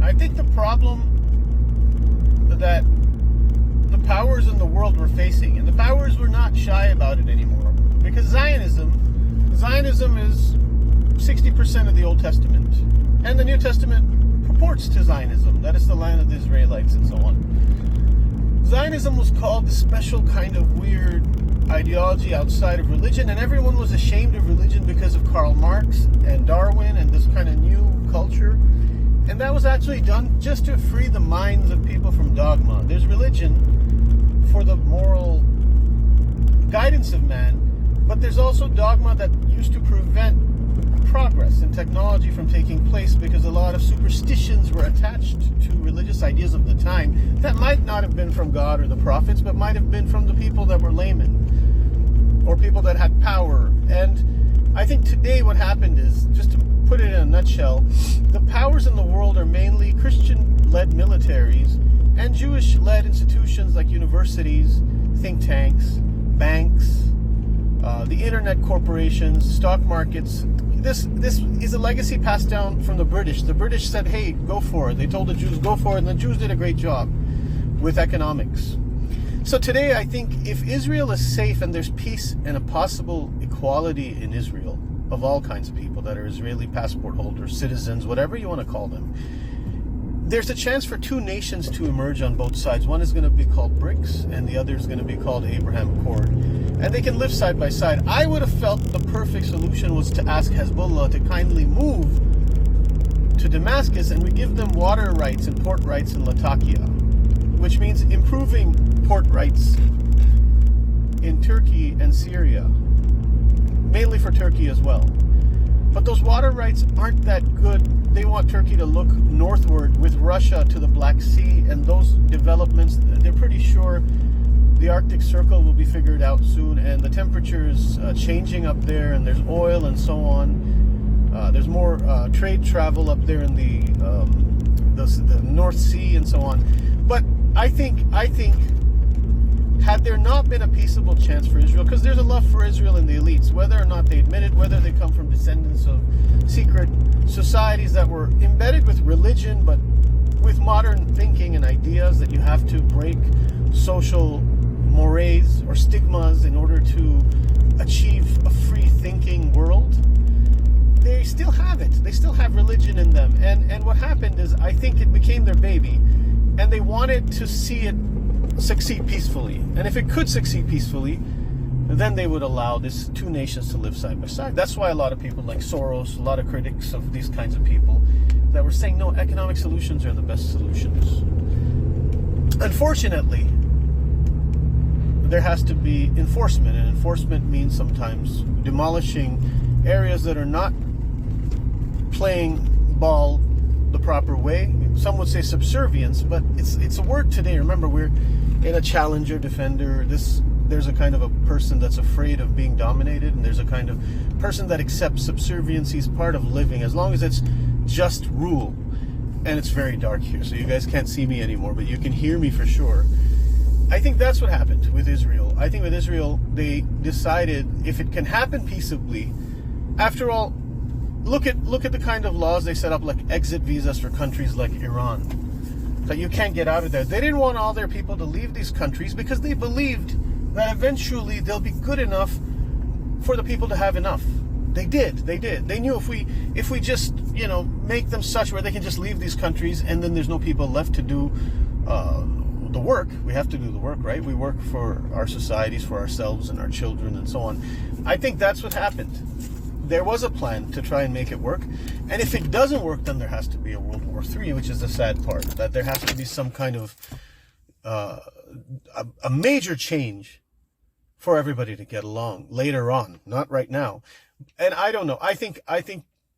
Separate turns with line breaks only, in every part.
I think the problem that the powers in the world were facing, and the powers were not shy about it anymore, because Zionism is 60% of the Old Testament, and the New Testament purports to Zionism, that it's the land of the Israelites and so on. Zionism was called the special kind of weird ideology outside of religion, and everyone was ashamed of religion because of Karl Marx and Darwin and this kind of new culture. And that was actually done just to free the minds of people from dogma. There's religion for the moral guidance of man, but there's also dogma that used to prevent progress in technology from taking place, because a lot of superstitions were attached to religious ideas of the time that might not have been from God or the prophets, but might have been from the people that were laymen or people that had power. And I think today what happened is, just to put it in a nutshell, the powers in the world are mainly Christian-led militaries and Jewish-led institutions like universities, think tanks, banks, the internet corporations, stock markets. This is a legacy passed down from the British. The British said, hey, go for it. They told the Jews, go for it, and the Jews did a great job with economics. So today, I think if Israel is safe and there's peace and a possible equality in Israel of all kinds of people that are Israeli passport holders, citizens, whatever you want to call them, there's a chance for two nations to emerge on both sides. One is going to be called BRICS, and the other is going to be called Abraham Accord. And they can live side by side. I would have felt the perfect solution was to ask Hezbollah to kindly move to Damascus, and we give them water rights and port rights in Latakia, which means improving port rights in Turkey and Syria, mainly for Turkey as well. But those water rights aren't that good. They want Turkey to look northward with Russia to the Black Sea, and those developments, they're pretty sure the Arctic Circle will be figured out soon, and the temperature is changing up there, and there's oil and so on. There's more trade travel up there in the North Sea and so on. But I think had there not been a peaceable chance for Israel, because there's a love for Israel in the elites, whether or not they admit it, whether they come from descendants of secret societies that were embedded with religion, but with modern thinking and ideas that you have to break social mores or stigmas in order to achieve a free thinking world. They still have it. They still have religion in them. And what happened is, I think it became their baby, and they wanted to see it succeed peacefully. And if it could succeed peacefully, then they would allow these two nations to live side by side. That's why a lot of people like Soros, a lot of critics of these kinds of people, that were saying, no, economic solutions are the best solutions. Unfortunately, there has to be enforcement, and enforcement means sometimes demolishing areas that are not playing ball the proper way. Some would say subservience, but it's a word today. Remember, we're in a challenger, defender. There's a kind of a person that's afraid of being dominated, and there's a kind of person that accepts subserviency as part of living, as long as it's just rule. And it's very dark here, so you guys can't see me anymore, but you can hear me for sure. I think that's what happened with Israel. I think with Israel, they decided if it can happen peaceably, after all, look at the kind of laws they set up, like exit visas for countries like Iran, that you can't get out of there. They didn't want all their people to leave these countries because they believed that eventually they'll be good enough for the people to have enough. They did. They knew if we just, make them such where they can just leave these countries, and then there's no people left to do the work. We have to do the work, right? We work for our societies, for ourselves and our children and so on. I think that's what happened. There was a plan to try and make it work. And if it doesn't work, then there has to be a World War III, which is the sad part, that there has to be some kind of a major change for everybody to get along later on, not right now. And I don't know. I think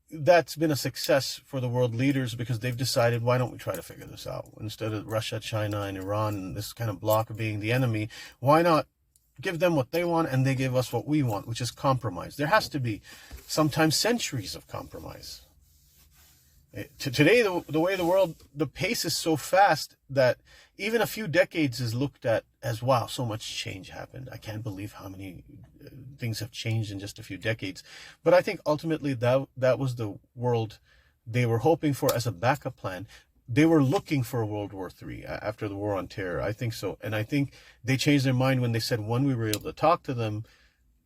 that's been a success for the world leaders, because they've decided, why don't we try to figure this out? Instead of Russia, China, and Iran, and this kind of bloc being the enemy, why not give them what they want and they give us what we want, which is compromise? There has to be sometimes centuries of compromise. Today, the way the world, the pace is so fast that even a few decades is looked at as, wow, so much change happened. I can't believe how many things have changed in just a few decades. But I think ultimately that was the world they were hoping for as a backup plan. they were looking for World War III after the War on Terror. I think so. And I think they changed their mind when they said, when we were able to talk to them,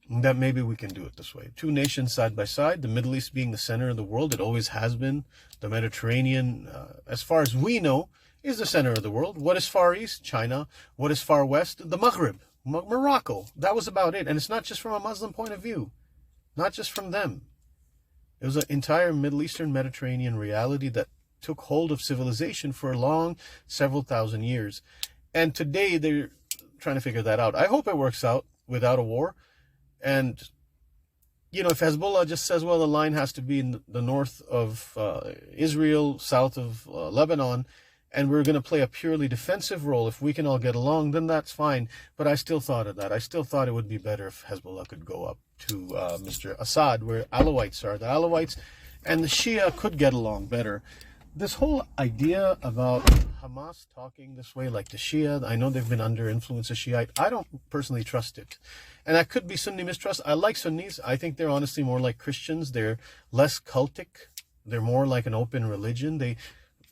that maybe we can do it this way. Two nations side by side, the Middle East being the center of the world. It always has been. The Mediterranean, as far as we know, is the center of the world. What is Far East? China. What is Far West? The Maghreb, Morocco. That was about it. And it's not just from a Muslim point of view. Not just from them. It was an entire Middle Eastern Mediterranean reality that took hold of civilization for a long, several thousand years. And today they're trying to figure that out. I hope it works out without a war. And, you know, if Hezbollah just says, well, the line has to be in the north of Israel, south of Lebanon, and we're going to play a purely defensive role, if we can all get along, then that's fine. But I still thought of that. I still thought it would be better if Hezbollah could go up to Mr. Assad, where Alawites are. The Alawites and the Shia could get along better. This whole idea about Hamas talking this way, like the Shia, I know they've been under influence of Shiite. I don't personally trust it. And that could be Sunni mistrust. I like Sunnis. I think they're honestly more like Christians. They're less cultic. They're more like an open religion.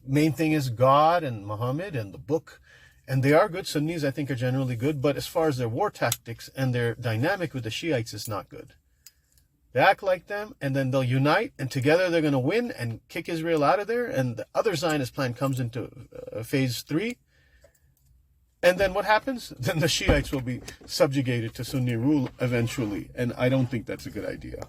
Main thing is God and Muhammad and the book. And they are good. Sunnis, I think, are generally good. But as far as their war tactics and their dynamic with the Shiites is not good. They act like them, and then they'll unite, and together they're going to win and kick Israel out of there, and the other Zionist plan comes into phase 3. And then what happens? Then the Shiites will be subjugated to Sunni rule eventually, and I don't think that's a good idea.